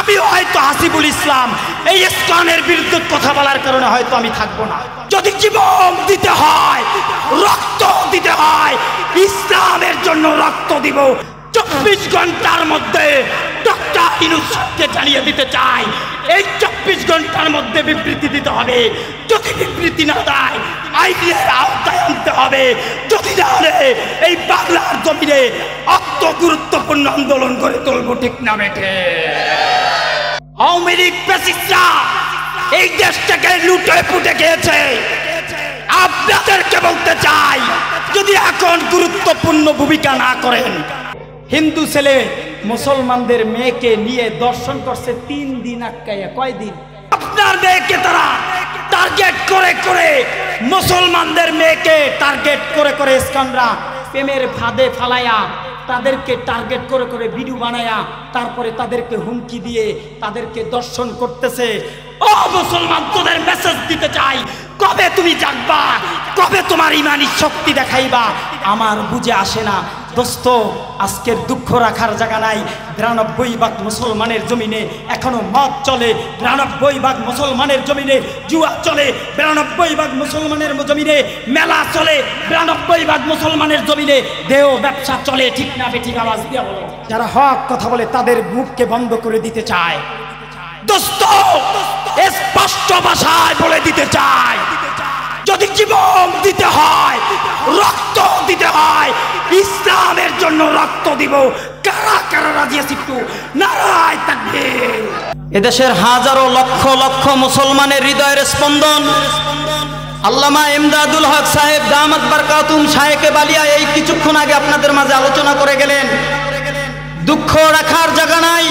আমিও হয়তো হাসিবুল ইসলাম এই ইসলামের বিরুদ্ধে কথা বলার কারণে হয়তো আমি থাকবো না। যদি জীবন দিতে হয়, রক্ত দিতে হয়, ইসলামের জন্য রক্ত দিব। 24 ঘন্টার মধ্যে ডক্টর ইউনূসকে জানিয়ে দিতে চাই, এই 24 ঘন্টার মধ্যে বিবৃতি দিতে হবে। যদি বিবৃতি না দেয় আইনের আওতায় আনতে হবে। যদি না হলে এই বাংলার জমিনে অত গুরুত্বপূর্ণ আন্দোলন করে তুলব, ঠিক না বেঠে? আওয়ামী লীগ ফ্যাসিস্টরা এই দেশটাকে লুটে পুটে খেয়েছে। আপনাদেরকে বলতে চাই, যদি এখন গুরুত্বপূর্ণ ভূমিকা না করেন, হিন্দু ছেলে মুসলমানদের মেয়েকে নিয়ে দর্শন করছে 3 দিন আটকাইয়া। কয়দিন? আপনার মেয়েকে তারা টার্গেট করে করে, মুসলমানদের মেয়েকে টার্গেট করে করে স্কানরা প্রেমের ফাঁদে ফালাইয়া, তাদেরকে টার্গেট করে করে ভিডিও বানায়া, তারপরে তাদেরকে হুমকি দিয়ে তাদেরকে দর্শন করতেছে। ও মুসলমান, তোদের মেসেজ দিতে চাই, কবে তুমি জাগবা, কবে তোমার ইমানি শক্তি দেখাইবা আমার বুঝে আসে না। দোস্ত, আজকের দুঃখ রাখার জায়গা নাই। 92% মুসলমানের জমিনে এখনো মদ চলে, 92% মুসলমানের জমিনে জুয়া চলে, 92% মুসলমানের জমিনে মেলা চলে, 92% মুসলমানের জমিনে দেহ ব্যবসা চলে, ঠিক না বেঠিক? আওয়াজ দিয়া বলো। যারা হক কথা বলে তাদের মুখকে বন্ধ করে দিতে চায়। দোস্ত, স্পষ্ট ভাষায় বলে দিতে চাই, যদি জীবন দিতে হয়, রক্ত দিতে হয়, ইসলামের জন্য রক্ত দিব। কারা কারা রাজি আছি? একটু নারায়ে তাকবীর। এদেশের হাজারো লক্ষ লক্ষ মুসলমানের হৃদয়ের স্পন্দন আল্লামা ইমদাদুল হক সাহেব দামাত বারকাতুম শায়েখে বালিয়া এই কিছুক্ষণ আগে আপনাদের মাঝে আলোচনা করে গেলেন। দুঃখ রাখার জায়গা নাই।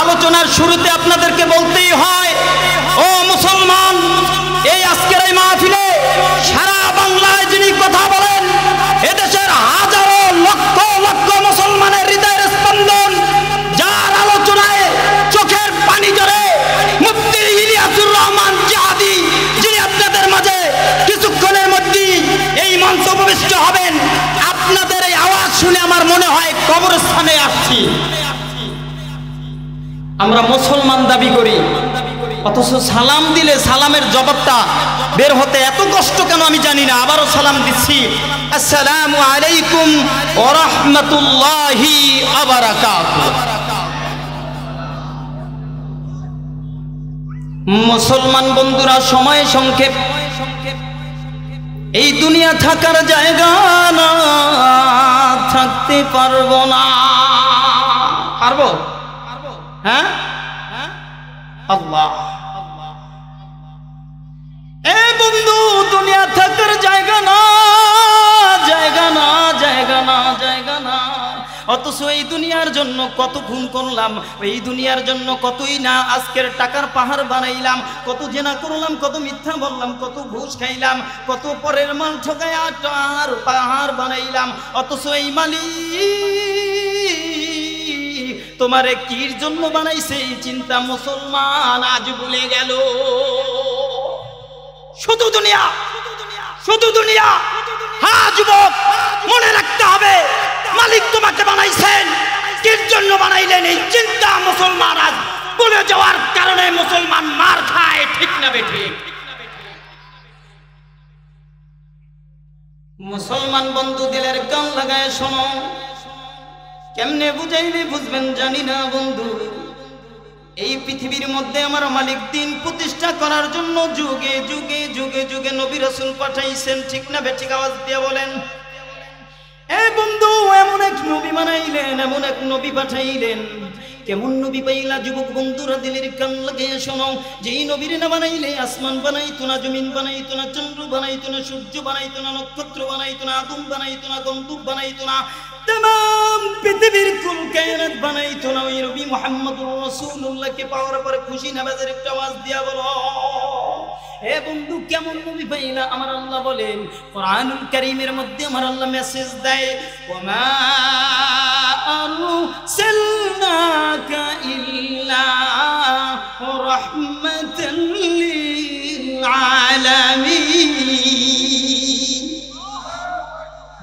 আলোচনার শুরুতে আপনাদেরকে বলতেই হয়, ও মুসলমান, এই আজকের এই মাহফিলে সারা বাংলায় যিনি কথা বলেন, এদেশের হাজারো লক্ষ লক্ষ মুসলমানের হৃদয়ের স্পন্দন, যার আলোচনায় চোখের পানি ঝরে মুফতি ইলিয়াসুর রহমান জিহাদি, যিনি আপনাদের মাঝে কিছুক্ষণের মধ্যেই এই মঞ্চ উপবিষ্ট হবেন। আপনাদের এই আওয়াজ শুনে আমার মনে হয় কবরস্থানে আসছি। আমরা মুসলমান দাবি করি, অথচ সালাম দিলে সালামের জবাবটা বের হতে এত কষ্ট কেন আমি জানি না। আবারও সালাম দিচ্ছি, আসসালামু আলাইকুম ওয়া রাহমাতুল্লাহি ওয়া বারাকাতুহু। মুসলমান বন্ধুরা, সময় সংক্ষেপ, এই দুনিয়া থাকার জায়গা না, থাকতে পারবো না। পারবো? হ্যাঁ, আল্লাহ। এ বন্ধু, দুনিয়া থাকার জায়গা না, জায়গা না, জায়গা না, জায়গা না। অথচ এই দুনিয়ার জন্য কত খুন করলাম, এই দুনিয়ার জন্য কতই না আজকের টাকার পাহাড় বানাইলাম, কত জেনা করলাম, কত মিথ্যা বললাম, কত ঘুষ খাইলাম, কত পরের মাল ঠকায় আটার পাহাড় বানাইলাম। অথচ এই মালিক তোমারে কির জন্য বানাইছে এই চিন্তা মুসলমান আজ ভুলে গেল। শুধু দুনিয়া, শুধু দুনিয়া। হ্যাঁ যুবক, মনে রাখতে হবে, মালিক তোমাকে বানাইছেন, কির জন্য বানাইলেন এই চিন্তা মুসলমান আজ ভুলে যাওয়ার কারণে মুসলমান মার খায়, ঠিক না বেঠিক? মুসলমান বন্ধু, দিলের কান লাগায় শোনো, কেমনে বুঝাইলে বুঝবেন জানি না বন্ধু। এই পৃথিবীর মধ্যে আমার মালিক দিন প্রতিষ্ঠা করার জন্য যুগে যুগে যুগে যুগে নবী রাসূল পাঠাইছেন, ঠিক না বেঠিক? আওয়াজ দিয়ে বলেন। এ বন্ধু, এমন এক নবী বানাইলেন, এমন এক নবী পাঠাইলেন। কেমন নবী পাইলা যুবক বন্ধুরা, দিলের কান লাগিয়ে শোনো। যেই নবীর না বানাইলে আসমান বানাইতো না, জমিন বানাইতো না, চন্দ্র বানাইতো না, সূর্য বানাইতো না, নক্ষত্র বানাইতো না, আগুন বানাইতো না, গন্ধব বানাইতো না, तमाम পৃথিবীর কুল কায়নাত বানাইতো না। ওই নবী মুহাম্মদুর রাসূলুল্লাহকে পাওয়ার পরে খুশি নামাজের একটা আওয়াজ দিয়া বলো, এ বন্ধু কেমন নবী পাইলা? আমার আল্লাহ বলেন কোরআনুল কারীমের মধ্যে আমার আল্লাহ মেসেজ দেয়, ওমা আরসালনাকা ইল্লা রাহমাতাল লিল আলামিন।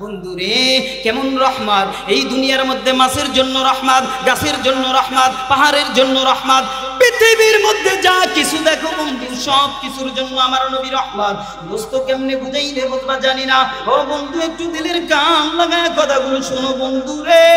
বন্ধুরে কেমন রহমত! এই দুনিয়ার মধ্যে মাছের জন্য রহমত, গাছের জন্য রহমত, পাহাড়ের জন্য রহমত, পৃথিবীর মধ্যে যা কিছু দেখো বন্ধু সব কিছুর জন্য আমার নবী রহমত। দোস্ত কেমনে বুঝাইলে বুঝবা জানি না। ও বন্ধু একটু দিলের কান লাগায় কথাগুলো শোনো বন্ধু রে।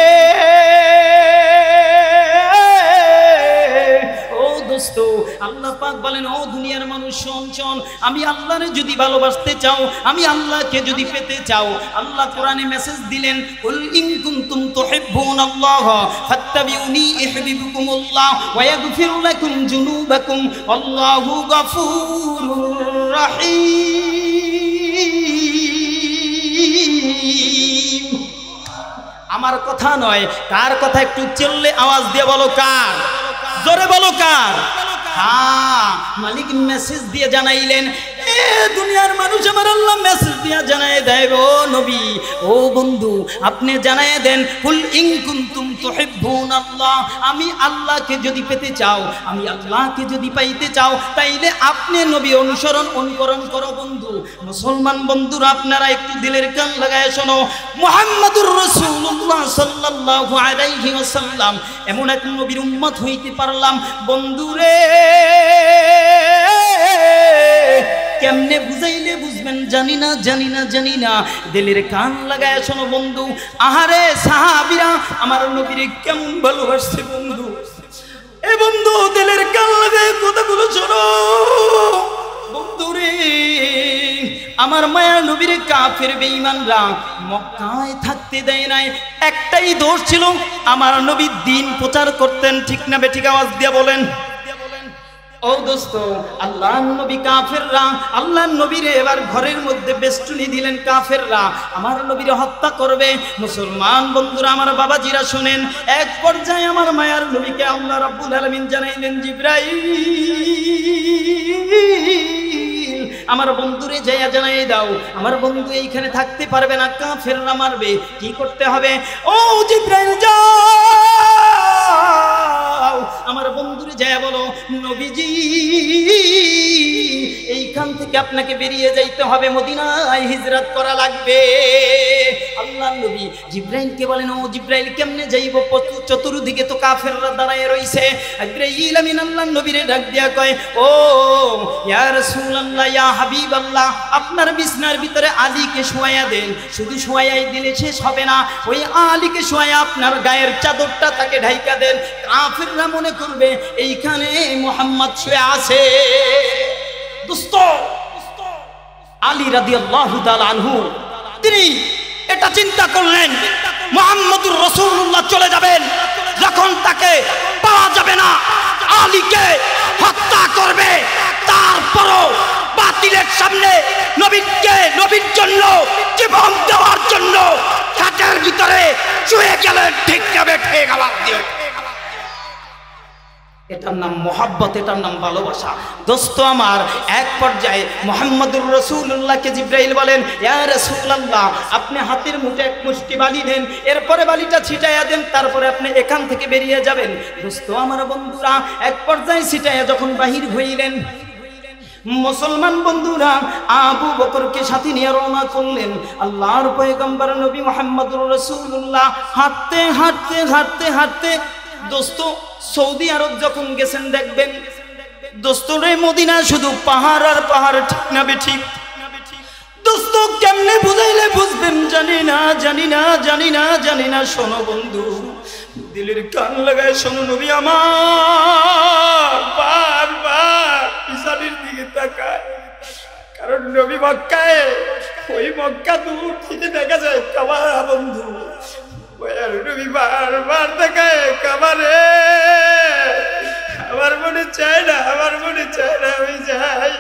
ও দোস্ত, আল্লাহ পাক বলেন, ও দুনিয়ার মানুষ শোন শোন, আমি আল্লাহরে যদি ভালোবাসতে চাও, আমি আল্লাহকে যদি পেতে চাও, আল্লাহ কোরআনে মেসেজ দিলেন, কুল ইন কুনতুম তুহিব্বুনাল্লাহ ফাত্তাবিউনি ইউহিব্বুকুমুল্লাহ ওয়া ইয়াগফির লাকুম যুনুবাকুম আল্লাহু গফুরুর রহিম। আমার কথা নয়, কার কথা? একটু চললে আওয়াজ দিয়ে বলো কার, জোরে বলো কার? হ্যাঁ, মালিক মেসেজ দিয়ে জানাইলেন, এ দুনিয়ার মানুষ আমার আল্লাহ মেসেজ দিয়ে জানায় দেয়, ও নবী, ও বন্ধু, আপনি জানায় দেন, কুল ইন কুনতুম তুহিব্বুনাল্লাহ, আমি আল্লাহকে যদি পেতে চাও, আমি আল্লাহকে যদি পাইতে চাও, তাইলে আপনি নবী অনুকরণ করো বন্ধু। মুসলমান বন্ধুরা, আপনারা একটু দিলের কান লাগায় শোনো, মুহাম্মাদুর রাসূলুল্লাহ সাল্লাল্লাহু আলাইহি ওয়াসাল্লাম এমন এক নবীর উম্মত হইতে পারলাম বন্ধুরে। কেমনে বুঝাইলে বুঝবেন জানি না, জানি না, জানি না। দিলের কান লাগায় শোনো বন্ধু। আহারে সাহাবীরা আমার নবীরে কেমন ভালোবাসছে বন্ধু। এ বন্ধু, দিলের কান লাগায় কথাগুলো শোনো বন্ধুরে। আমার মায়া নবীরে কাফের বেঈমানরা মক্কায় থাকতে দেয় নাই। একটাই দোষ ছিল, আমার নবী দ্বীন প্রচার করতেন। ঠিক না বেঠিক? আওয়াজ দিয়ে বলেন। ও দোস্ত, আল্লাহর নবী কাফেররা আল্লাহর নবীরে এবার ঘরের মধ্যে বেষ্টনী দিলেন কাফেররা, আমার নবীরে হত্যা করবে। মুসলমান বন্ধুরা, আমার বাবাজিরা শোনেন, এক পর্যায়ে আমার মায়ার নবীকে আল্লাহ রাব্বুল আলামিন জানাইলেন, জিবরাইল আমার বন্ধুরে যাইয়া জানাই দাও, আমার বন্ধু এইখানে থাকতে পারবে না, কাফেররা মারবে। কি করতে হবে? ও জিবরাইল যাও, আমার বন্ধুরে যাইয়া বলো, নবীজি এইখান থেকে আপনাকে বেরিয়ে যাইতে হবে, মদিনায় হিজরত করা লাগবে। আল্লাহর নবী জিবরাইলকে বলেন, ও জিবরাইল কেমনে যাইব? চতুর্দিকে তো কাফেররা দাঁড়ায় রইছে। জিবরাইল আমিন আল্লাহর নবীরে ডাক দিয়া কয়, ও ইয়া রাসূলুল্লাহ, ইয়া হাবিবাল্লাহ, আপনার বিছনার ভিতরে আলীকে শোয়াইয়া দেন। শুধু শোয়াইয়াই দিলে শেষ হবে না, ওই আলীকে শোয়াইয়া আপনার গায়ের চাদরটা তাকে ঢাইকা দেন। কাফেররা মনে করবে এইখানে মুহাম্মদ শুয়ে আছে। দোস্ত, আলী রাদিয়াল্লাহু তাআলা আনহু তিনি এটা চিন্তা করলেন, মুহাম্মদুর রাসূলুল্লাহ চলে যাবেন, যখন তাকে পাওয়া যাবে না, আলীকে হত্যা করবে। তারপরও বাতিলের সামনে নবীর জন্য জীবন দেওয়ার জন্য খাটের ভিতরে শুয়ে গেলেন। ঠিক যাবে, ঠিক আওয়াজ দিয়ে। এটার নাম মোহাব্বত, এটার নাম ভালোবাসা। দোস্ত আমার, এক পর্যায়ে মুহাম্মদুর রাসূলুল্লাহকে জিবরাইল বলেন, ইয়া রাসূলুল্লাহ, আপনি হাতের মুঠে এক মুষ্টি বালি নেন, এরপরে বালিটা ছিটাইয়া দেন, তারপরে আপনি এখান থেকে বেরিয়ে যাবেন। দোস্ত আমার বন্ধুরা, এক পর্যায়ে ছিটাইয়া যখন বাহির হইলেন, মুসলমান বন্ধুরা আবু বকরকে সাথে নিয়ে রওনা করলেন। আল্লাহর পয়গম্বর নবী মুহাম্মদুর রাসূলুল্লাহ হাঁটতে হাঁটতে হাঁটতে হাঁটতে, দোস্ত সৌদি আরব যখন গেছেন দেখবেন দোস্ত রে, মদিনা শুধু পাহাড় আর পাহাড়। ঠিক না বেঠিক? দোস্ত কেমনে বুঝাইলে বুঝবেন জানি না, জানি না, জানি না, জানি না। শোনো বন্ধু, দিলের কান লাগায় শোনো, নবী আমার বারবার পিছনের দিকে তাকায়, কারণ নবী মক্কায়, ওই মক্কা দূর থেকে দেখা যায় কাবা। বন্ধু, নবী বারবার তাকায় কাবারে, আমার মনে চায় না, আমার মনে চায় না আমি যাই।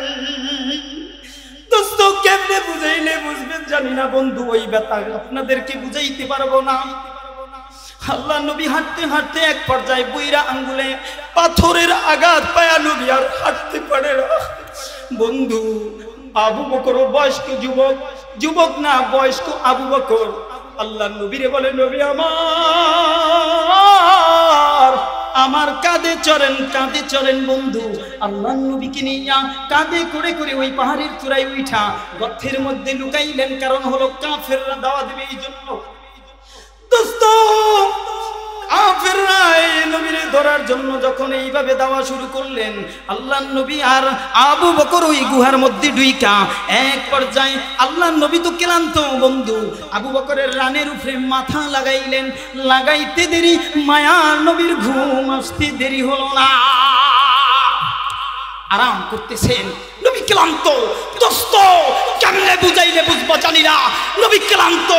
দোস্ত কেমনে বুঝাইলে বুঝবেন জানি না বন্ধু, ওই ব্যথা আপনাদেরকে বুঝাইতে পারবো না। আল্লাহ নবী হাঁটতে হাঁটতে এক পর্যায়ে বুইরা আঙ্গুলে পাথরের আঘাত পায়া নবী আর হাঁটতে পারে না। বন্ধু, আবু বকর বয়স্ক যুবক, যুবক না বয়স্ক আবু বকর আল্লাহ নবীরে বলে, নবী আমার কাঁধে চড়েন, কাঁধে চড়েন। বন্ধু, আল্লাহ নবীকে নিয়ে কাঁধে করে করে ওই পাহাড়ের চূড়ায় উঠা গর্তের মধ্যে লুকাইলেন, কারণ হলো কাফেররা দাওয়া দেবে এই জন্য। দোস্ত কাফেররা এই নবীরে ধরার জন্য যখন এইভাবে দাওয়া শুরু করলেন, আল্লাহর নবী আর আবু বকর ওই গুহার মধ্যে ঢুইকা এক পর্যায়ে আল্লাহর নবী তো ক্লান্ত বন্ধু, আবু বকরের রানের উপরে মাথা লাগাইলেন। লাগাইতে দেরি মায়ার নবীর ঘুম আসতে দেরি হলো না। আরাম করতেছেন, নবী ক্লান্ত। দোস্ত কেমনে বুঝাইলে বুঝবো জানি না, নবী ক্লান্ত,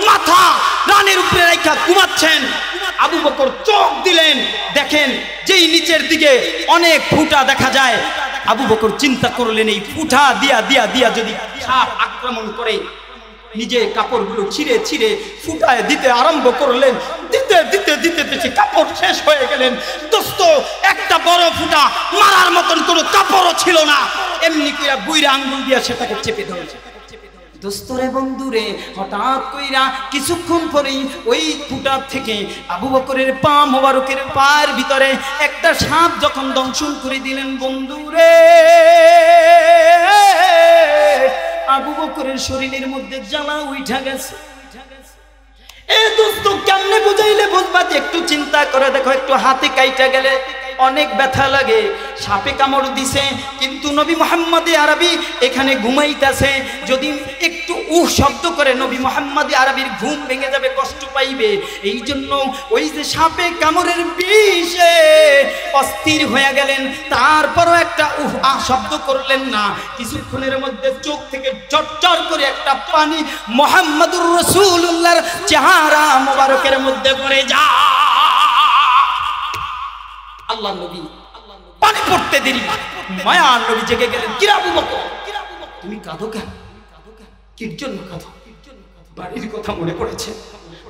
মাথা রানের উপরে রেখা ঘুমাচ্ছেন। আবু বকর চোখ দিলেন, দেখেন যেই নিচের দিকে অনেক ফুটা দেখা যায়। আবু বকর চিন্তা করলেন এই ফুটা দিয়া দিয়া দিয়া যদি সাপ আক্রমণ করে, নিজে কাপড়গুলো ছিঁড়ে ছিঁড়ে ফুটায় দিতে আরম্ভ করলেন। দিতে দিতে দিতে দিতে কাপড় শেষ হয়ে গেলেন। দোস্ত একটা বড় ফুটা মারার মতন কোনো কাপড়ও ছিল না, এমনি করে বুইরা আঙ্গুল দিয়া সেটাকে চেপে ধরেছে। দোস্তরে বন্ধুরে হঠাৎ কইরা কিছুক্ষণ পরেই ওই ফুটা থেকে আবু বকরের পা মোবারকের পায়ের ভিতরে একটা সাপ যখন দংশন করে দিলেন বন্ধুরে, আবু বকরের শরীরের মধ্যে জ্বালা উঠা গেছে। এ দোস্ত কেমনে বুঝাইলে বুঝবা, একটু চিন্তা করে দেখো, একটু হাতে কাইটা গেলে অনেক ব্যথা লাগে। সাপে কামড় দিছে, কিন্তু নবী মুহাম্মদে আরবি এখানে ঘুমাইতেছে। যদি একটু শব্দ করে নবী মুহাম্মদে আরবির ঘুম ভেঙে যাবে, কষ্ট পাইবে। এই জন্য ওই যে সাপে কামড়ের বিষে অস্থির হয়ে গেলেন, তারপরও একটা শব্দ করলেন না। কিছুক্ষণের মধ্যে চোখ থেকে চটচট করে একটা পানি মুহাম্মদুর রাসূলুল্লাহর চেহারা মোবারকের মধ্যে পড়ে যায়। আল্লাহ নবী পানি পড়তে দেরি, মায়ার নবী জেগে গেলেন। কি আবু বকর তুমি কাঁদো কেন? কির জন্য কাঁদো? বাড়ির কথা মনে পড়েছে?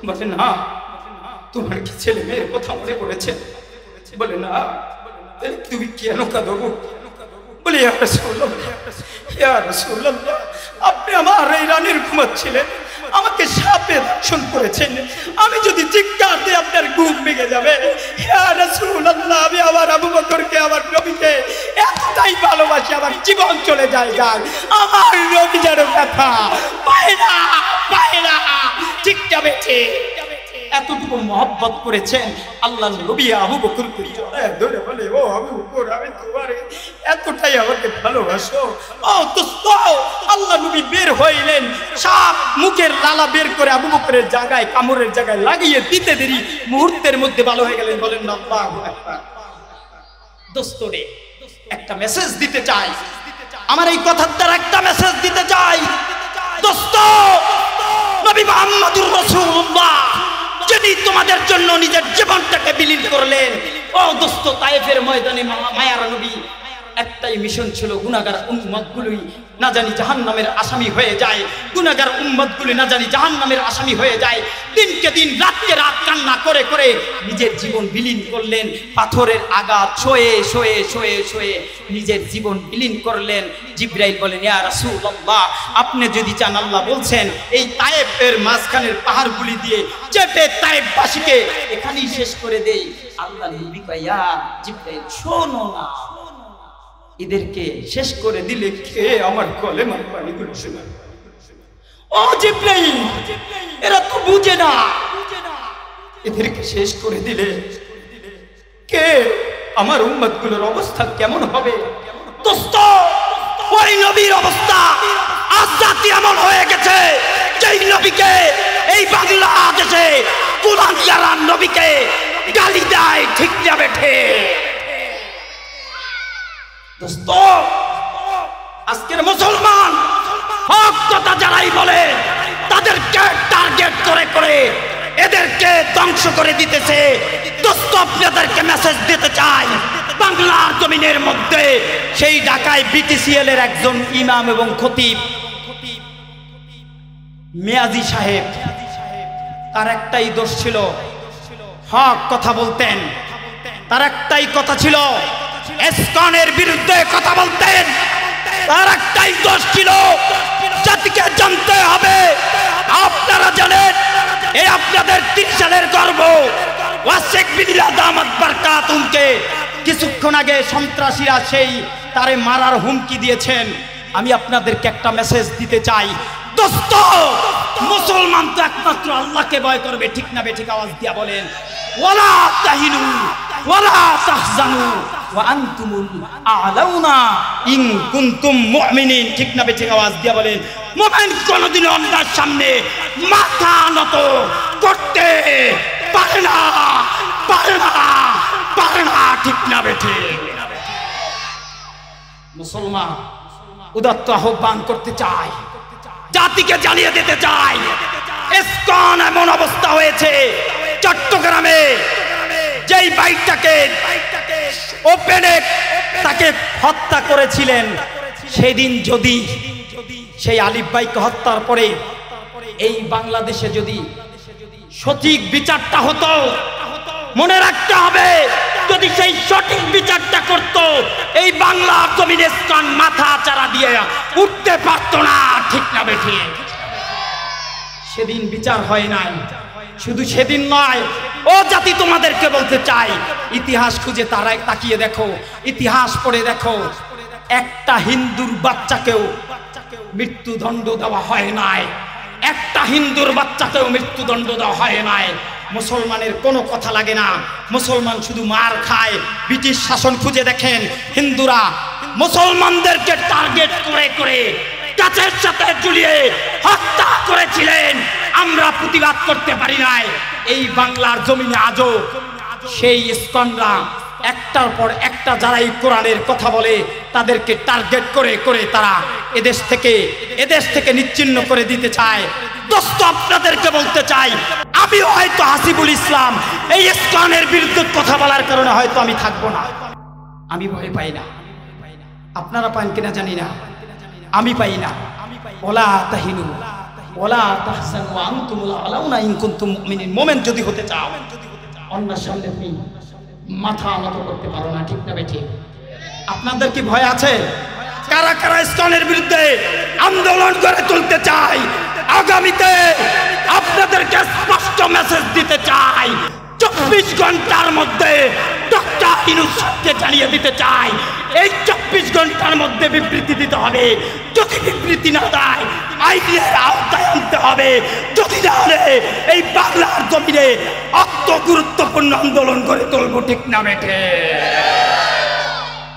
বলে না। তোমার কি ছেলে মেয়ের কথা মনে পড়েছে? বলে না। তুমি কেন কাঁদো? বলে ইয়া রাসূলুল্লাহ, ইয়া রাসূলুল্লাহ, আপনি আমার এই রানীর ঘুমাচ্ছিলেন, আমাকে সাপে দংশন করেছেন। আমি যদি চিৎকার দিই আপনার ঘুম ভেঙে যাবে। ইয়া রাসূলুল্লাহ, আমি আমার আবু বকরকে, আমার নবীকে এতটাই ভালোবাসি, আমার জীবন চলে যায়। আমার নবী যেন ব্যথা পায় না, পায় না। ঠিক যাবে, এতটুকু মহব্বত করেছেন আল্লাহ নবী আবু বকরকে জড়ায় ধরে বলে, ও আবু বকর, আমি তোমারে এতটাই আমাকে ভালোবাসো। ও দোস্ত, আল্লাহ নবী বের হইলেন, সাপ মুখের লালা বের করে আবু বকরের জায়গায়, কামড়ের জায়গায় লাগিয়ে দিতে দেরি মুহূর্তের মধ্যে ভালো হয়ে গেলেন। বলেন না আল্লাহু আকবার। দোস্ত রে, একটা মেসেজ দিতে চাই, আমার এই কথার দ্বারা একটা মেসেজ দিতে চাই। দোস্ত, নবী মুহাম্মদুর রাসূলুল্লাহ যিনি তোমাদের জন্য নিজের জীবনটাকে বিলীন করলেন। ও দোস্ত, তায়েফের ময়দানে মায়ার নবী একটাই মিশন ছিল, গুনাহগার উম্মতগুলোই না জানি জাহান্নামের আসামি হয়ে যায়, গুনাহগার উম্মতগুলো না জানি জাহান্নামের আসামি হয়ে যায়। দিনকে দিন, রাতকে রাত কান্না করে করে নিজের জীবন বিলীন করলেন। পাথরের আঘাত সয়ে সয়ে সয়ে সয়ে নিজের জীবন বিলীন করলেন। জিবরাইল বলেন, ইয়া রাসূলুল্লাহ, আপনি যদি চান, আল্লাহ বলছেন এই তায়েফের মাঝখানের পাহাড়গুলি দিয়ে চেপে তায়েফবাসীকে এখানেই শেষ করে দেই। আল্লাহ নবী কয়, ইয়া জিবরাইল, শোনো না, এদেরকে শেষ করে দিলে কে আমার কলেমার পানিগুলো শোনাবে? ও জিবরাইল, এরা তো বুঝে না, এদেরকে শেষ করে দিলে কে আমার উম্মতগুলোর অবস্থা কেমন হবে? দোস্ত, ওই নবীর অবস্থা আজ জাতি এমন হয়ে গেছে, যেই নবীকে এই বাংলাদেশে কুলাঙ্গারা নবীকে গালি দেয়, ঠিক যাবে ঠিক। দোস্ত, আজকের মুসলমান হক কথা যারাই বলে তাদেরকে টার্গেট করে করে এদেরকে ধ্বংস করে দিতেছে। দোস্ত, আপনাদেরকে মেসেজ দিতে চাই, বাংলার জমিনের মধ্যে সেই ঢাকায় বিটিসিএল এর একজন ইমাম এবং খতিব মিয়াজি সাহেব, তার একটাই দোষ ছিল, হক কথা বলতেন। তার একটাই কথা ছিল, ইসকনের বিরুদ্ধে কথা বলতেন। তার একটাই দোষ ছিল, জাতিকে জানতে হবে। আপনারা জানেন, এই আপনাদের 30 সালের গর্ব ওয়াসিক বিল্লাহ দামাত বারকাতুহুকে কিছুক্ষণ আগে সন্ত্রাসীরা সেই তারে মারার হুমকি দিয়েছেন। আমি আপনাদেরকে একটা মেসেজ দিতে চাই, দোস্ত, মুসলমান তো একমাত্র আল্লাহকে ভয় করবে, ঠিক না বেঠিক আওয়াজ দিয়া বলেন। ওয়ালা তাহিনু ওয়ালা তাহজানু ওয়া আনতুমুল আ'লাউনা ইন কুনতুম মুমিনিন, ঠিক না বেঠিক আওয়াজ দিয়া বলেন। মুমিন কোনদিন অন্যায়ের সামনে মাথা নত করতে পারে না, পারে না, পারে না, ঠিক না বেঠিক। মুসলমান উদাত্ত আহ্বান করতে চায়, জাতিকে জ্বালিয়ে দিতে চায়। ইসকন এমন অবস্থা হয়েছে চট্টগ্রামে, যেই বাইকটাকে ওপেনে তাকে হত্যা করেছিলেন, সেদিন যদি সেই আলিফ ভাইকে হত্যার পরে এই বাংলাদেশে যদি সঠিক বিচারটা হতো, মনে রাখতে হবে, যদি সেই সঠিক বিচারটা করত, এই বাংলা জমিনে ইসকন মাথা চারা দিয়ে উঠতে পারত না, ঠিক না বেঠিক? সেদিন বিচার হয় নাই। শুধু সেদিন নয়, ও জাতি, তোমাদেরকে বলতে চাই, ইতিহাস খুঁজে তাকিয়ে দেখো, ইতিহাস পড়ে দেখো, একটা হিন্দুর বাচ্চাকেও মৃত্যুদণ্ড দেওয়া হয় নাই, একটা হিন্দুর বাচ্চাকেও মৃত্যুদণ্ড দেওয়া হয় নাই। মুসলমানের কোনো কথা লাগে না, মুসলমান শুধু মার খায়। ব্রিটিশ শাসন খুঁজে দেখেন, হিন্দুরা মুসলমানদেরকে টার্গেট করে করে কাছের সাথে ঝুলিয়ে হত্যা করেছিলেন। আমরা প্রতিবাদ করতে পারি নাই। এই বাংলার জমিনে আজও সেই ইসকনরা একটার পর একটা যারা এই কোরআনের কথা বলে, তাদেরকে টার্গেট করে করে তারা এদেশ থেকে নিচ্ছিন্ন করে দিতে চায়। দোস্ত, আপনাদেরকে বলতে চাই, আমি হয়তো হাসিবুল ইসলাম এই ইসকনের বিরুদ্ধে কথা বলার কারণে হয়তো আমি থাকবো না। আমি ভয় পাই না, আপনারা পান কিনা জানি না, আমি পাই না। ওলা তাহিনু ওলা তাহজানু ওয়া আনতুমুল আ'লাউনা ইন কুনতুম মুমিনিন। মুমিন যদি হতে চাও, অন্যের সামনে তুমি মাথা নত করতে পারো না, ঠিক না বেঠিক? আপনাদের কি ভয় আছে? কারা কারা ইসকনের বিরুদ্ধে আন্দোলন করে তুলতে চাই? আগামীতে আপনাদেরকে স্পষ্ট মেসেজ দিতে চাই, 24 ঘন্টার মধ্যে ডক্টর ইউনূসকে জানিয়ে দিতে চাই, এই 24 ঘন্টার মধ্যে বিবৃতি দিতে হবে। যদি বিবৃতি না দেয়, আইনের আওতায় আনতে হবে। যদি না হলে এই বাংলার জমিনে অত গুরুত্বপূর্ণ আন্দোলন করে তুলব, ঠিক না বেঠে?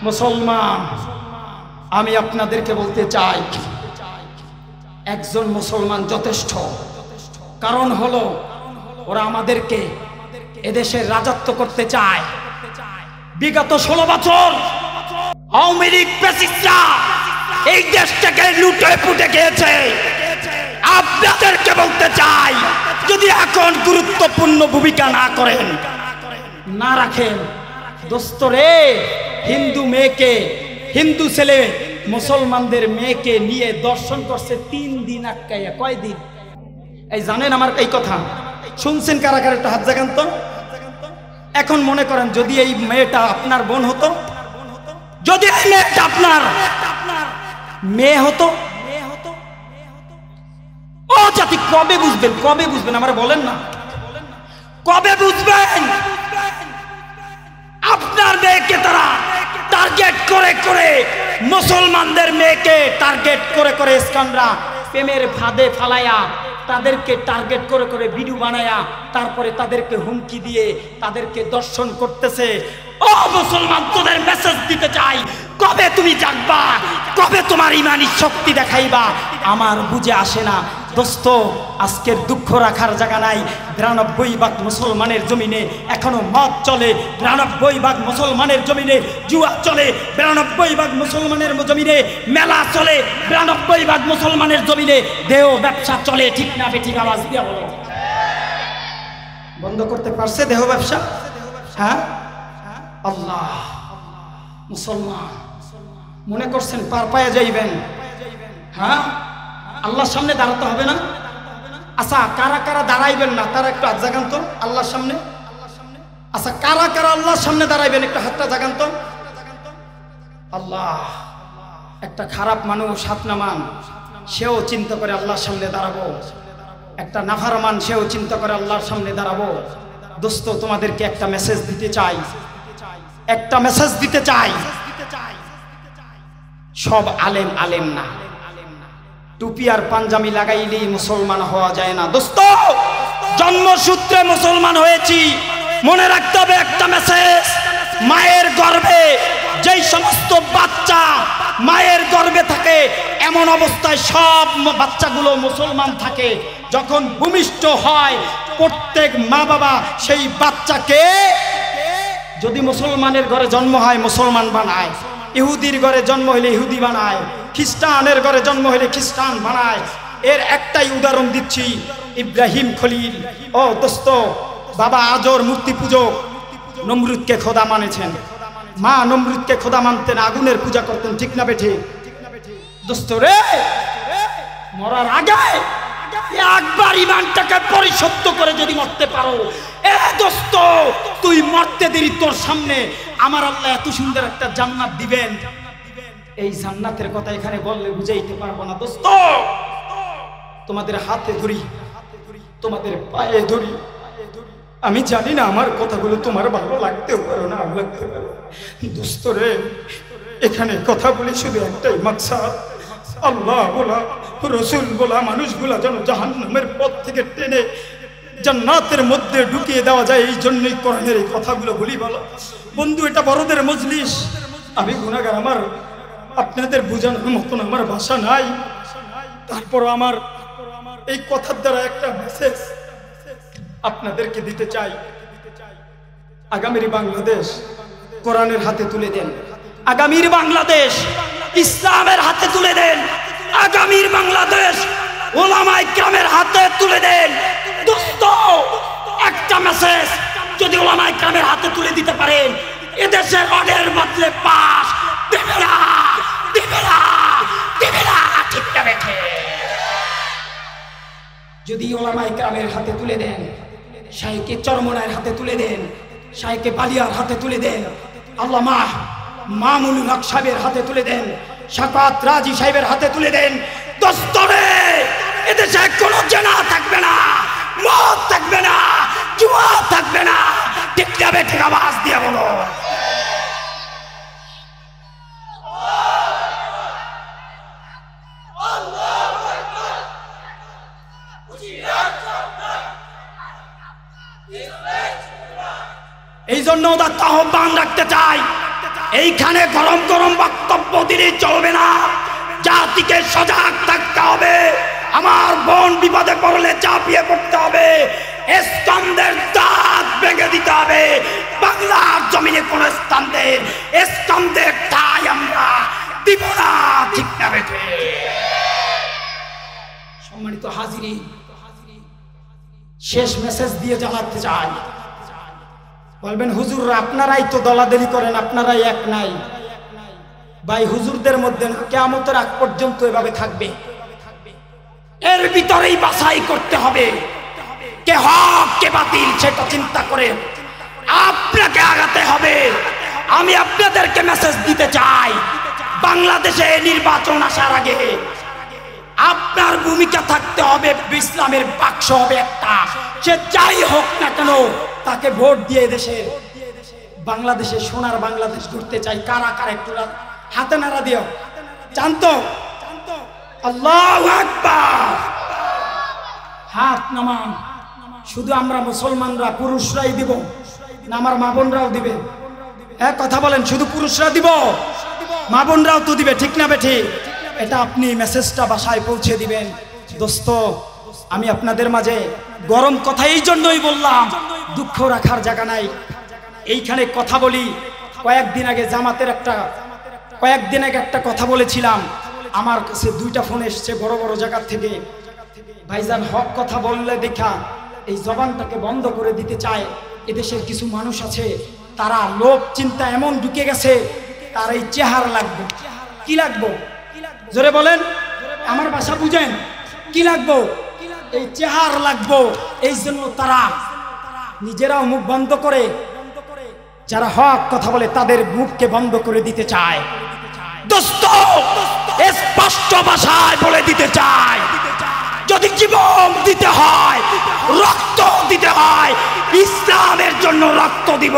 মুসলমান, আমি আপনাদেরকে বলতে চাই, একজন মুসলমান যথেষ্ট। কারণ হলো, ওরা আমাদেরকে এদেশের রাজত্ব করতে চায়। বিগত 16 বছর আওয়ামী লীগ ফ্যাসিস্টরা এই দেশটাকে লুটে পুটে খেয়েছে। আপনাদেরকে বলতে চাই, যদি এখন গুরুত্বপূর্ণ ভূমিকা না করেন, না রাখেন, দোস্ত রে, হিন্দু মেয়েকে, হিন্দু ছেলে মুসলমানদের মেয়েকে নিয়ে দর্শন করছে 3 দিন আটকাইয়া। কয় দিন? এই জানেন আমার এই কথা শুনছেন কারা কারা? একটা হাত জাগান তো। এখন মনে করেন, যদি এই মেয়েটা আপনার বোন হতো, যদি এই মেয়েটা আপনার মেয়ে হতো, ও জাতি কবে বুঝবেন? কবে বুঝবেন আমার বলেন না, কবে বুঝবেন? আপনার মেয়েকে তারা টার্গেট করে করে, মুসলমানদের মেয়েকে টার্গেট করে করে ইসকনরা প্রেমের ফাঁদে ফালায়া, তাদেরকে টার্গেট করে করে ভিডিও বানায়া, তারপরে তাদেরকে হুমকি দিয়ে তাদেরকে দর্শন করতেছে। ও মুসলমান, তোদের মেসেজ দিতে চাই, কবে তুমি জাগবা? কবে তোমার ইমানি শক্তি দেখাইবা? আমার বুঝে আসে না দোস্ত। আজকের দুঃখ রাখার জায়গা নাই। 92% মুসলমানের জমিনে এখনো মদ চলে, 92% মুসলমানের জমিনে জুয়া চলে, 92% মুসলমানের জমিনে মেলা চলে, 92% মুসলমানের জমিনে দেহ ব্যবসা চলে, ঠিক না বেঠিক? আওয়াজ দিয়া বলো। বন্ধ করতে পারছে দেহ ব্যবসা? হ্যাঁ, আল্লাহ। মুসলমান মনে করছেন পার পায়ে যাইবেন? হ্যাঁ, আল্লাহর সামনে দাঁড়াতে হবে না? আচ্ছা, কারা কারা দাঁড়াইবেন না তারা একটু হাত জাগান তো আল্লাহর সামনে। আচ্ছা, কারা কারা আল্লাহর সামনে দাঁড়াইবেন একটু হাতটা জাগান তো। আল্লাহ, একটা খারাপ মানুষ হাত নামান, সেও চিন্তা করে আল্লাহর সামনে দাঁড়াবো। একটা নাফরমান সেও চিন্তা করে আল্লাহর সামনে দাঁড়াবো। দোস্ত, তোমাদেরকে একটা মেসেজ দিতে চাই, একটা মেসেজ দিতে চাই। সব আলেম আলেম না, টুপি আর পাঞ্জাবি লাগাইলেই মুসলমান হওয়া যায় না দোস্ত। জন্মসূত্রে মুসলমান হয়েছি, মনে রাখতে হবে একটা মেসেজ। মায়ের গর্ভে যেই সমস্ত বাচ্চা মায়ের গর্ভে থাকে, এমন অবস্থায় সব বাচ্চাগুলো মুসলমান থাকে। যখন ভূমিষ্ঠ হয়, প্রত্যেক মা বাবা সেই বাচ্চাকে যদি মুসলমানের ঘরে জন্ম হয় মুসলমান বানায়, ইহুদির ঘরে জন্ম হলে ইহুদি বানায়, খ্রিস্টানের ঘরে জন্ম হলে খ্রিস্টান বানায়। এর একটাই উদাহরণ দিচ্ছি, ইব্রাহিম খলিল। ও দোস্ত, বাবা আজর মূর্তি পূজক, নমরুদকে খোদা মানেছেন। মা নমরুদকে খোদা মানতেন, আগুনের পূজা করতেন, ঠিক না বেঠি? দোস্ত রে, মরার আগে একবার ইমানটাকে পরিশুদ্ধ করে যদি মরতে পারো, এ দোস্ত তুই মরতে দেরি, তোর সামনে আমার আল্লাহ এত সুন্দর একটা জান্নাত দিবেন। এই জান্নাতের কথা এখানে বললে বুঝাইতে পারবো না দোস্ত। তোমাদের হাতে ধরি, তোমাদের পায়ে ধরি। আমি জানি না আমার কথাগুলো তোমার ভালো লাগতেও পারো না লাগতে পারো দোস্ত রে। এখানে কথা বলি শুধু একটাই মাকসাদ, আল্লাহ বলা, রসুল বলা মানুষগুলা যেন জাহান্নামের পথ থেকে টেনে জান্নাতের মধ্যে ঢুকিয়ে দেওয়া যায়। এই জন্যই কোরআনের এই কথাগুলো বলি। বলো বন্ধু, এটা বড়দের মজলিস, আমি গুনাহগার, আমার আপনাদের বোঝানোর মতন আমার ভাষা নাই। তারপর আমার এই কথার দ্বারা একটা মেসেজ আপনাদেরকে দিতে চাই। আগামীর বাংলাদেশ কোরআনের হাতে তুলে দেন, আগামীর বাংলাদেশ ইসলামের হাতে তুলে দেন, আগামীর বাংলাদেশ ওলামায়ে কেরামের হাতে তুলে দেন। দোস্ত, একটা মেসেজ যদি ওলামায়ে কেরামের হাতে তুলে দিতে পারেন, এদেশে রডের বদলে পাশ দেবে না, দেবে না, দেবে না, ঠিক না বেঠে? যদি ওলামায়ে কেরামের হাতে তুলে দেন, শাইখে চরমনায়ের হাতে তুলে দেন, শাইখে বালিয়ার হাতে তুলে দেন, আল্লামা মামুনুল হক সাহেবের হাতে তুলে দেন, শাফাত রাজি সাহেবের হাতে তুলে দেন, দোস্তরে এদেশে কোনো জেনা থাকবে না, মদ থাকবে না, জুয়া থাকবে না, ঠিক যাবে? ঠিক আওয়াজ দিয়ে বলো। এই জন্য ওদের আহ্বান রাখতে চাই, এইখানে গরম গরম বক্তব্য দিলে চলবে না, জাতিকে সজাগ থাকতে হবে। আমার বোন বিপদে পড়লে চাপিয়ে পড়তে হবে, স্কন্ধের দাঁত ভেঙে দিতে হবে। বাংলার জমিনে কোন স্কন্ধের ঠাঁই আমরা দিব না, ঠিক না বেঠে? সম্মানিত হাজিরি, শেষ মেসেজ দিয়ে জানাতে চাই। বলবেন হুজুররা আপনারাই তো দলাদলি করেন, আপনারাই এক নাই। ভাই, হুজুরদের মধ্যে কিয়ামতের আগ পর্যন্ত এভাবে থাকবে, এর ভিতরেই বাছাই করতে হবে কে হক কে বাতিল, সেটা চিন্তা করে আপনাকে আগাতে হবে। আমি আপনাদেরকে মেসেজ দিতে চাই, বাংলাদেশে নির্বাচন আসার আগে আপনার ভূমিকা থাকতে হবে, ইসলামের বাক্স হবে একটা, সে যাই হোক না কেন তাকে ভোট দিয়ে দেশের বাংলাদেশে সোনার বাংলাদেশ করতে চাই। কারা কারা একটু হাতে নাড়া দিও, জানতো? আল্লাহু আকবার, হাত নামান। শুধু আমরা মুসলমানরা পুরুষরাই দিব না, আমার মা বোনরাও দিবে? হ্যাঁ, কথা বলেন, শুধু পুরুষরা দিব? মা বোনরাও তো দিবে, ঠিক না বেঠি? এটা আপনি মেসেজটা বাসায় পৌঁছে দিবেন। দোস্ত, আমি আপনাদের মাঝে গরম কথা এই জন্যই বললাম, দুঃখ রাখার জায়গা নাই। এইখানে কথা বলি, কয়েকদিন আগে একটা কথা বলেছিলাম, আমার কাছে 2টা ফোন এসছে বড় বড় জায়গা থেকে। ভাইজান, হক কথা বললে দেখা এই জবানটাকে বন্ধ করে দিতে চায়। এদেশের কিছু মানুষ আছে, তারা লোভ চিন্তা এমন ঢুকে গেছে, তার এই চেহারা লাগবে। কি লাগবো? জোরে বলেন, আমার ভাষা বুঝেন। কি লাগবো? এই চেহারা লাগবো। এই জন্য তারা নিজেরাও মুখ বন্ধ করে, যারা হক কথা বলে তাদের মুখকে বন্ধ করে দিতে চায়। দোস্ত, স্পষ্ট ভাষায় বলে দিতে চাই, যদি জীবন দিতে হয়, রক্ত দিতে হয়, ইসলামের জন্য রক্ত দিব।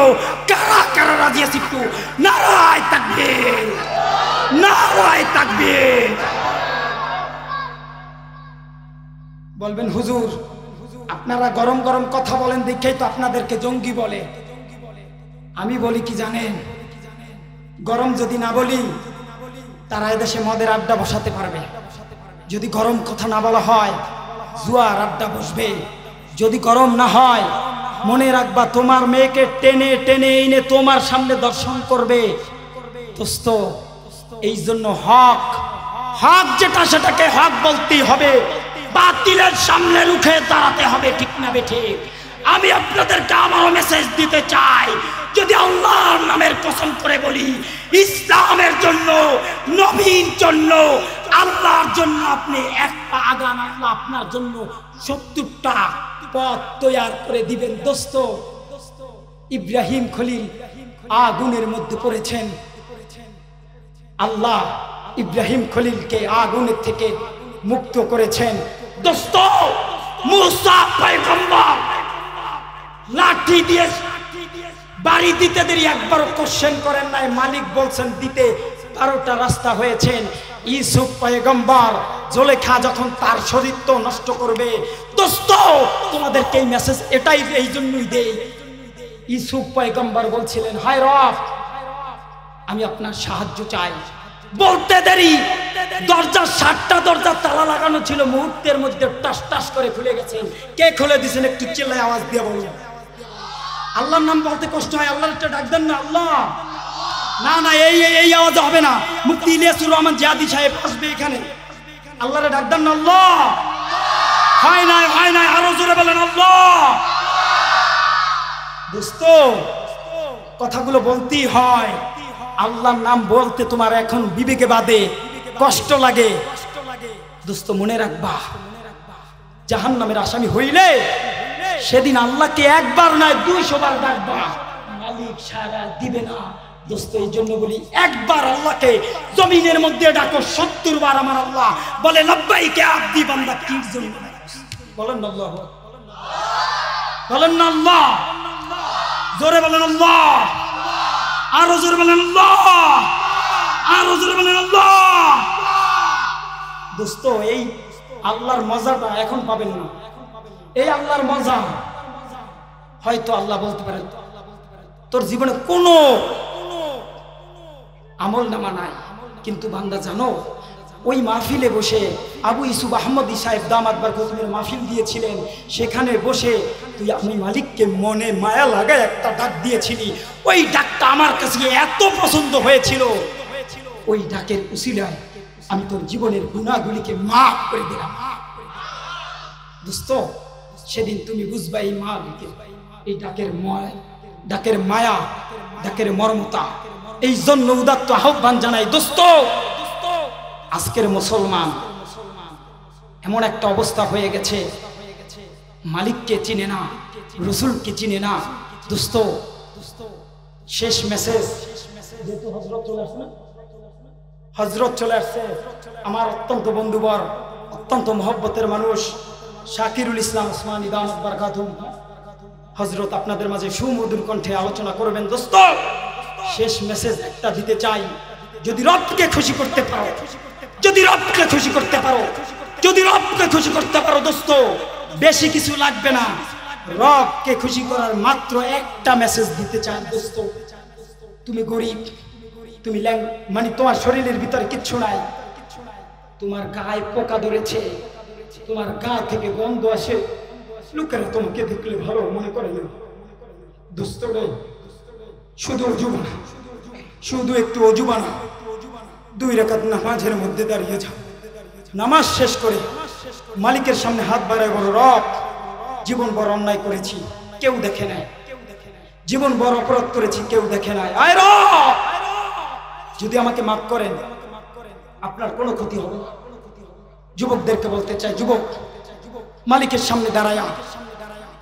কারা কারা রাজি আছি? একটু নারায়ে তাকবীর, নারায়ে তাকবীর। বলবেন হুজুর আপনারা গরম গরম কথা বলেন দেখেই তো আপনাদেরকে জঙ্গি বলে। আমি বলি কি জানেন, গরম যদি না বলি তারা এদেশে মদের আড্ডা বসাতে পারবে। যদি গরম কথা না বলা হয় জুয়ার আড্ডা বসবে। যদি গরম না হয় মনে রাখবা তোমার মেয়েকে টেনে টেনে এনে তোমার সামনে দর্শন করবে। দোস্ত এই জন্য হক হক যেটা সেটাকে হক বলতেই হবে, বাতিলের সামনে রুখে দাঁড়াতে হবে, ঠিক না বেঠে? আমি আপনাদেরকে আমারও মেসেজ দিতে চাই, যদি আল্লাহর নামের কসম করে বলি ইসলামের জন্য, নবীর জন্য, আল্লাহর জন্য আপনি এক পা আগান, আল্লাহ আপনার জন্য 70টা পথ তৈয়ার করে দিবেন। দোস্ত ইব্রাহিম খলিল আগুনের মধ্যে পড়েছেন, আল্লাহ ইব্রাহিম খলিলকে আগুনের থেকে মুক্ত করেছেন। দোস্ত মুসা পয়গম্বর লাঠি দিয়ে বাড়ি দিতে দেরি একবারও কোশ্চেন করেন নাই, মালিক বলছেন দিতে 12টা রাস্তা হয়েছেন। ইউসুফ পয়গম্বর জুলেখা যখন তার শরীর তো নষ্ট করবে, দোস্ত তোমাদেরকে এই মেসেজ এটাই এই জন্যই দেই। ইউসুফ পয়গম্বর বলছিলেন হায় রব আমি আপনার সাহায্য চাই। বলতে দেরি দরজার 7টা দরজা তালা লাগানো ছিল, মুহূর্তের মধ্যে টাস টাস করে খুলে গেছেন। কে খুলে দিয়েছেন একটু চিল্লায় আওয়াজ দিয়ে বলুন। আল্লাহর নাম বলতে কষ্ট হয়, আল্লাহর একটা ডাক দেন না আল্লাহ। না না এই এই আওয়াজ হবে না, মুফতি ইলিয়াসুর রহমান জিয়াদি সাহেব আসবে এখানে। আল্লাহরে ডাক দেন না আল্লাহ। হয় নাই আরো জোরে বলেন আল্লাহ। দোস্ত কথাগুলো বলতেই হয়, আল্লাহর নাম বলতে তোমার এখন বিবেকে বাদে কষ্ট লাগে। দোস্ত মনে রাখবা জাহান্নামের আসামি হইলে সেদিন আল্লাহকে একবার নয় 200 বার ডাকবা, মালিক সারা দিবে না। দোস্ত এই জন্য বলি একবার আল্লাহকে জমিনের মধ্যে ডাকো, 70 বার আমার আল্লাহ বলে লব্বাইকে আব্দি বান্দা। কি জন্য বলেন না আল্লাহ, বলেন না আল্লাহ, জোরে বলেন আল্লাহ, আরো জোরে বলেন আল্লাহ, আরো জোরে বলেন আল্লাহ। দোস্ত এই আল্লাহর মজাটা এখন পাবেন না। এই আল্লাহর মজা হয়তো আল্লাহ বলতে পারেন তোর জীবনে কোনো আমল নামা নাই, কিন্তু বান্দা জানো ওই মাহফিলে বসে আবু ইউসুফ আহমদী সাহেব দামাত বরকতুমের মাহফিল দিয়েছিলেন, সেখানে বসে তুই আমি মালিককে মনে মায়া লাগায় একটা ডাক দিয়েছিলি। ওই ডাকটা আমার কাছে এত পছন্দ হয়েছিল, ওই ডাকের উসিলায় আমি তোর জীবনের গুনাহগুলিকে মাফ করে দিলাম। দোস্ত সেদিন তুমি বুঝবা এই মালিকের এই ডাকের মায়া, ডাকের মর্মতা। এই জন্য উদাত্ত আহ্বান জানাই দোস্ত, আজকের মুসলমান এমন একটা অবস্থা হয়ে গেছে, মালিককে চিনে না, রসুলকে চিনে না। দোস্ত শেষ মেসেজ, যেহেতু হযরত চলে আসছে, আমার অত্যন্ত বন্ধুবর, অত্যন্ত মহব্বতের মানুষ শাকিরুল ইসলাম ওসমানী দামাত বরকাতুহু হযরত আপনাদের মাঝে সুমধুর কণ্ঠে আলোচনা করবেন। দোস্ত শেষ মেসেজ একটা দিতে চাই, যদি রবকে খুশি করতে পারো, যদি রবকে খুশি করতে পারো, যদি রবকে খুশি করতে পারো দোস্ত বেশি কিছু লাগবে না, রবকে খুশি করার মাত্র একটা মেসেজ দিতে চাই। দোস্ত তুমি গরিব, তুমি মানে তোমার শরীরের ভিতরে কিচ্ছু নাই, তোমার গায়ে পোকা ধরেছে, তোমার গা থেকে গন্ধ আসে, লোকেরা তোমাকে দেখলে ভালো মনে করে না। দোস্ত রে শুধু অজু বানা, শুধু একটু অজু বানা, 2 রাকাত নামাজের মধ্যে দাঁড়িয়ে যাও, নামাজ শেষ করে মালিকের সামনে হাত বাড়ায় বলো রব জীবন বড় অন্যায় করেছি কেউ দেখে নাই, জীবন বড় অপরাধ করেছি কেউ দেখে নাই, আয় রব যদি আমাকে মাফ করেন আপনার কোনো ক্ষতি হবে না। যুবকদেরকে বলতে চাই, যুবক মালিকের সামনে দাঁড়ায়া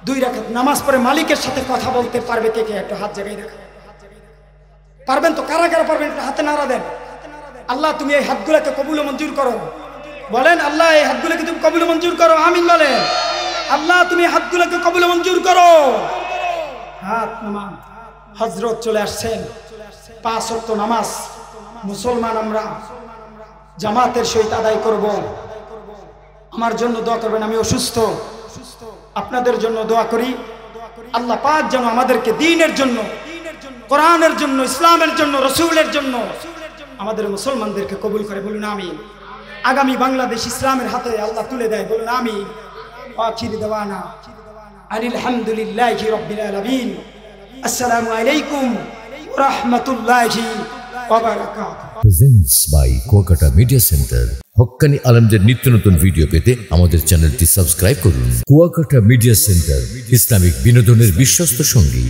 2 রাকাত নামাজ পড়ে মালিকের সাথে কথা বলতে পারবে কে কে? একটু হাত জায়গায় দেখা পারবেন তো? কারা কারা পারবেন একটু হাতে নাড়া দেন। আল্লাহ তুমি এই হাতগুলোকে কবুল ও মঞ্জুর করো, বলেন আল্লাহ এই হাতগুলোকে তুমি কবুল ও মঞ্জুর করো, আমিন বলেন। আল্লাহ তুমি হাতগুলোকে কবুল ও মঞ্জুর করো। হাত নামান। হযরত চলে আসছেন, 5 ওয়াক্ত নামাজ মুসলমান আমরা জামাতের সহিত আদায় করব। আমার জন্য দোয়া করবেন। আমি অসুস্থ, আপনাদের জন্য দোয়া করি। আল্লাহ পাক যেন আমাদেরকে দ্বীনের জন্য, কোরআনের জন্য, ইসলামের জন্য, রসুলের জন্য আমাদের মুসলমানদেরকে কবুল করে। বলুন আমিন। আগামী বাংলাদেশ ইসলামের হাতে আল্লাহ তুলে দেয়। বলুন আমিন। আখির দাওয়ানা আলহামদুলিল্লাহি রাব্বিল আলামিন। আসসালামু আলাইকুম ওয়া রাহমাতুল্লাহি ওয়া বারাকাতুহু। Presents by Kuakata media centre. হক্কানি আলেমদের নিত্য নতুন ভিডিও পেতে আমাদের চ্যানেলটি সাবস্ক্রাইব করুন। কুয়াকাটা মিডিয়া সেন্টার, ইসলামিক বিনোদনের বিশ্বস্ত সঙ্গী।